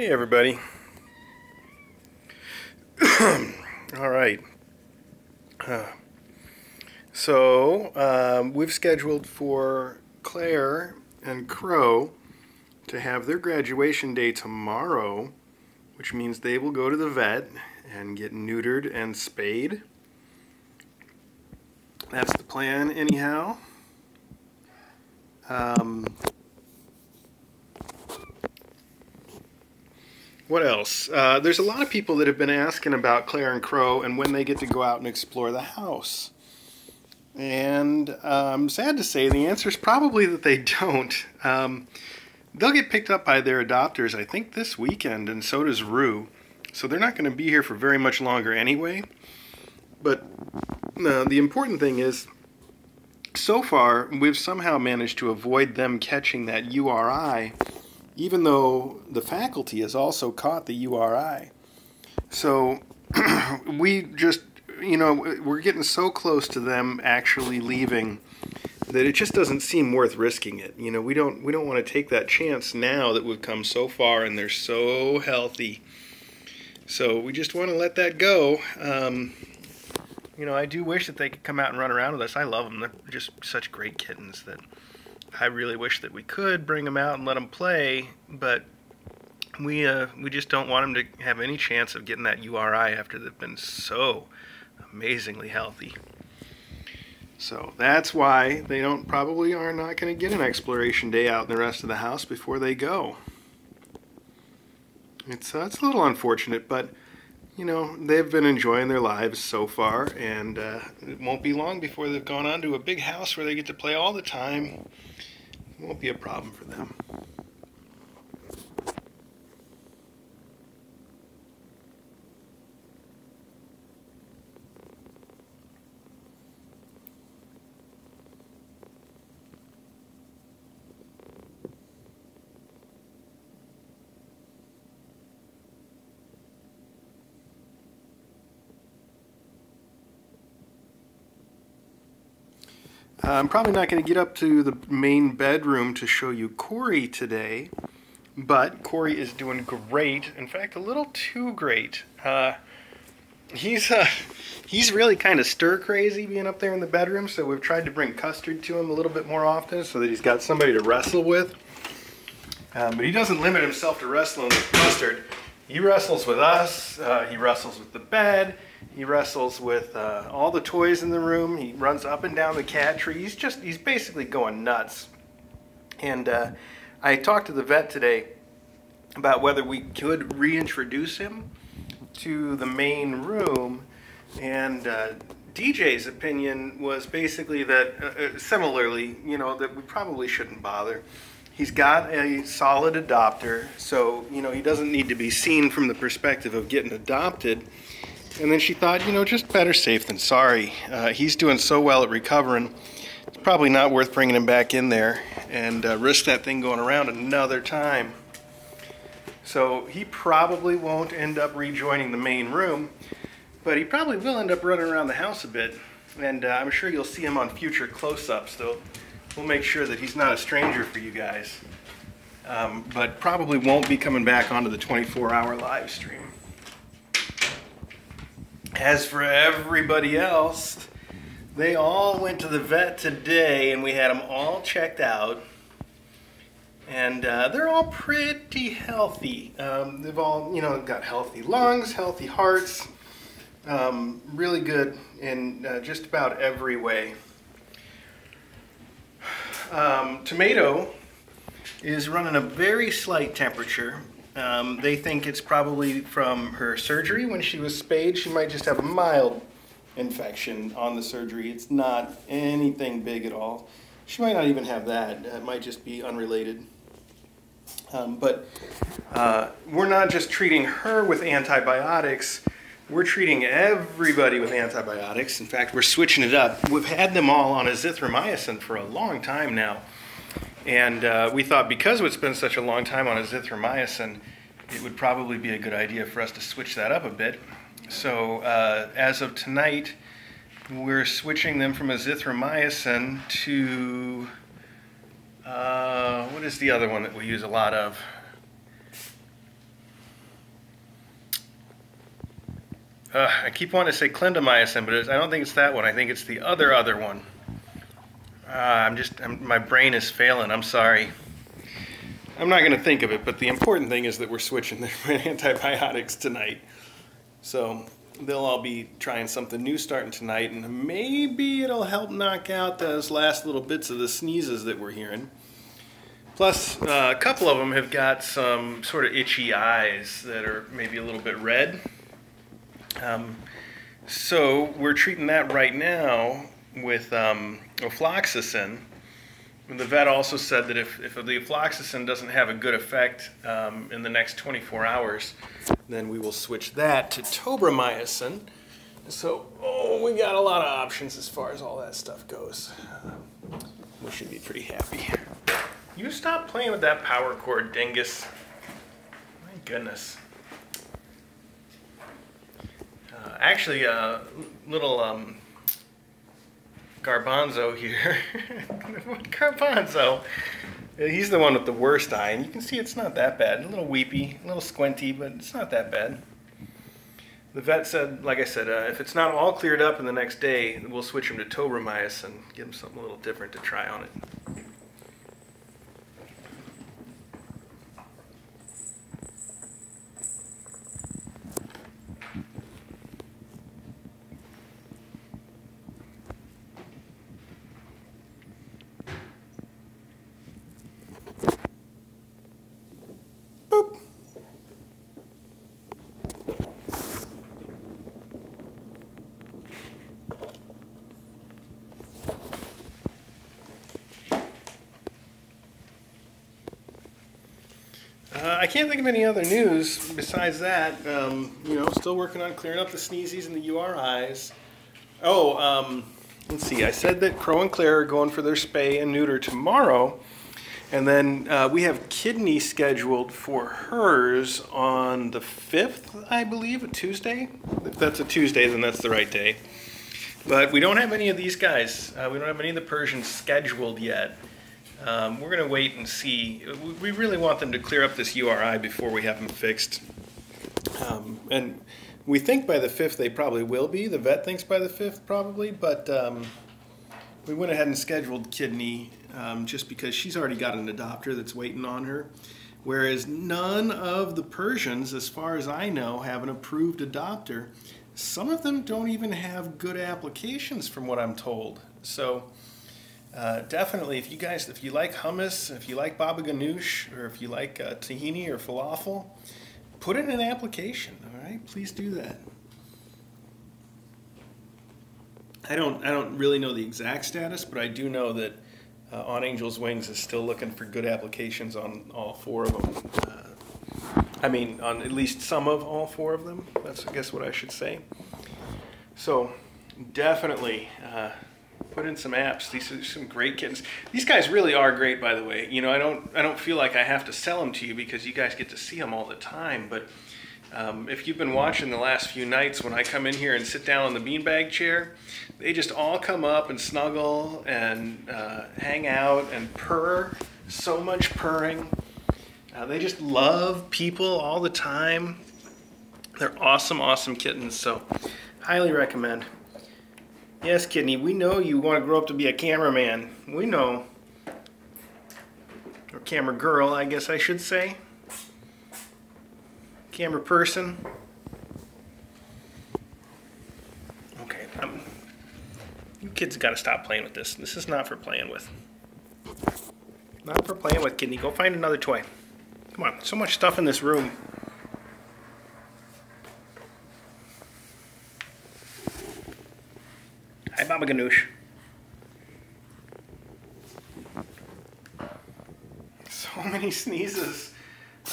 Hey everybody. All right. We've scheduled for Claire and Crow to have their graduation day tomorrow, which means they will go to the vet and get neutered and spayed. That's the plan anyhow. What else? There's a lot of people that have been asking about Claire and Crow and when they get to go out and explore the house. And I'm sad to say the answer is probably that they don't. They'll get picked up by their adopters, I think, this weekend, and so does Rue. So they're not going to be here for very much longer anyway. But the important thing is, so far, we've somehow managed to avoid them catching that URI, even though the faculty has also caught the URI. So we just, we're getting so close to them actually leaving that it just doesn't seem worth risking it. We don't want to take that chance now that we've come so far and they're so healthy. So we just want to let that go. I do wish that they could come out and run around with us. I love them. They're just such great kittens that I really wish that we could bring them out and let them play, but we just don't want them to have any chance of getting that URI after they've been so amazingly healthy. So that's why they probably are not going to get an exploration day out in the rest of the house before they go. It's a little unfortunate, but they've been enjoying their lives so far, and it won't be long before they've gone on to a big house where they get to play all the time. It won't be a problem for them. I'm probably not going to get up to the main bedroom to show you Corey today, but Corey is doing great. In fact, a little too great. He's really kind of stir crazy being up there in the bedroom, so we've tried to bring Custard to him a little bit more often so that he's got somebody to wrestle with. But he doesn't limit himself to wrestling with Custard. He wrestles with us, he wrestles with the bed, he wrestles with all the toys in the room, he runs up and down the cat tree. He's basically going nuts. And I talked to the vet today about whether we could reintroduce him to the main room, and DJ's opinion was basically that, similarly, that we probably shouldn't bother. He's got a solid adopter, so, he doesn't need to be seen from the perspective of getting adopted. And then she thought, just better safe than sorry. He's doing so well at recovering, it's probably not worth bringing him back in there and risk that thing going around another time. So he probably won't end up rejoining the main room, but he probably will end up running around the house a bit. And I'm sure you'll see him on future close-ups, though. We'll make sure that he's not a stranger for you guys. But probably won't be coming back onto the 24-hour live stream. As for everybody else, they all went to the vet today, and we had them all checked out. And they're all pretty healthy. They've all, got healthy lungs, healthy hearts, really good in just about every way. Tomato is running a very slight temperature. They think it's probably from her surgery when she was spayed. She might just have a mild infection on the surgery. It's not anything big at all. She might not even have that. It might just be unrelated. But we're not just treating her with antibiotics. We're treating everybody with antibiotics. In fact, we're switching it up. We've had them all on azithromycin for a long time now. And we thought because it's been such a long time on azithromycin, it would probably be a good idea for us to switch that up a bit. So as of tonight, we're switching them from azithromycin to, what is the other one that we use a lot of? I keep wanting to say clindamycin, but I don't think it's that one. I think it's the other one. My brain is failing. I'm sorry. I'm not going to think of it, but the important thing is that we're switching the antibiotics tonight. So they'll all be trying something new starting tonight, and maybe it'll help knock out those last little bits of the sneezes that we're hearing. Plus, a couple of them have got some sort of itchy eyes that are maybe a little bit red. So we're treating that right now with ofloxacin. And the vet also said that if the ofloxacin doesn't have a good effect in the next 24 hours, then we will switch that to tobramycin. So, we got a lot of options as far as all that stuff goes. We should be pretty happy. You stop playing with that power cord, dingus. My goodness. Actually, little Garbanzo here. Garbanzo. He's the one with the worst eye, and you can see it's not that bad. A little weepy, a little squinty, but it's not that bad. The vet said, like I said, if it's not all cleared up in the next day, we'll switch him to tobramycin, give him something a little different to try on it. Boop. I can't think of any other news besides that. You know, still working on clearing up the sneezies and the URIs. Let's see. I said that Crow and Claire are going for their spay and neuter tomorrow. And then we have kidney scheduled for hers on the 5th, I believe, a Tuesday. If that's a Tuesday, then that's the right day. But we don't have any of these guys. We don't have any of the Persians scheduled yet. We're going to wait and see. We really want them to clear up this URI before we have them fixed. And we think by the 5th they probably will be. The vet thinks by the 5th probably, but we went ahead and scheduled kidney just because she's already got an adopter that's waiting on her. Whereas none of the Persians, as far as I know, have an approved adopter. Some of them don't even have good applications from what I'm told. So definitely, if you like hummus, if you like baba ganoush, or if you like tahini or falafel, put in an application, all right? Please do that. I don't really know the exact status, but I do know that On Angel's Wings is still looking for good applications on all 4 of them. I mean, on at least some of all 4 of them. That's, I guess, what I should say. So, definitely put in some apps. These are some great kittens. These guys really are great, by the way. You know, I don't feel like I have to sell them to you because you guys get to see them all the time. But if you've been watching the last few nights when I come in here and sit down on the beanbag chair, they just all come up and snuggle and hang out and purr. So much purring. They just love people all the time. They're awesome, awesome kittens. So highly recommend. Yes, Kidney, we know you want to grow up to be a cameraman. We know. Or camera girl, I guess I should say. Camera person. Okay, you kids got to stop playing with this. This is not for playing with. Not for playing with, Kidney. Go find another toy. Come on, so much stuff in this room. Hi, Baba Ganoush. So many sneezes.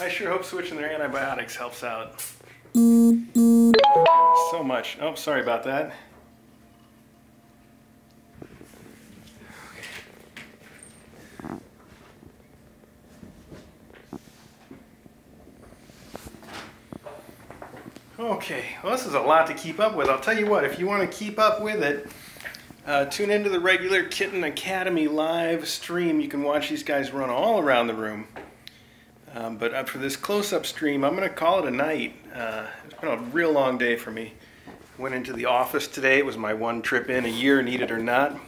I sure hope switching their antibiotics helps out. So much. Oh, sorry about that. Okay, well, this is a lot to keep up with. I'll tell you what, if you want to keep up with it, tune into the regular Kitten Academy live stream. You can watch these guys run all around the room. But for this close-up stream, I'm going to call it a night. It's been a real long day for me. Went into the office today. It was my one trip in a year, need it or not.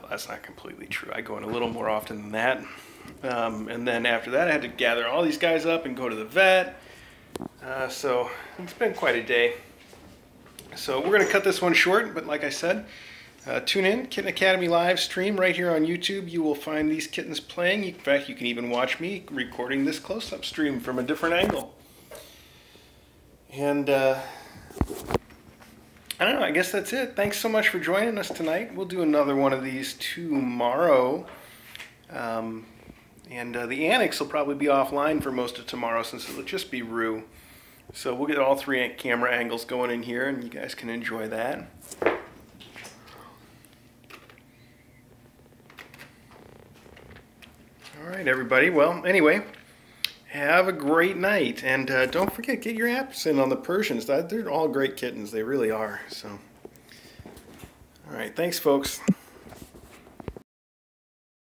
That's not completely true. I go in a little more often than that. And then after that, I had to gather all these guys up and go to the vet. So it's been quite a day. So we're going to cut this one short, but like I said, tune in, Kitten Academy live stream right here on YouTube. You will find these kittens playing. In fact, you can even watch me recording this close-up stream from a different angle. And I don't know, I guess that's it. Thanks so much for joining us tonight. We'll do another one of these tomorrow. And the annex will probably be offline for most of tomorrow since it'll just be Rue. So we'll get all 3 camera angles going in here and you guys can enjoy that. All right, everybody. Well, anyway, have a great night. And don't forget, get your apps in on the Persians. They're all great kittens. They really are. So, all right. Thanks, folks.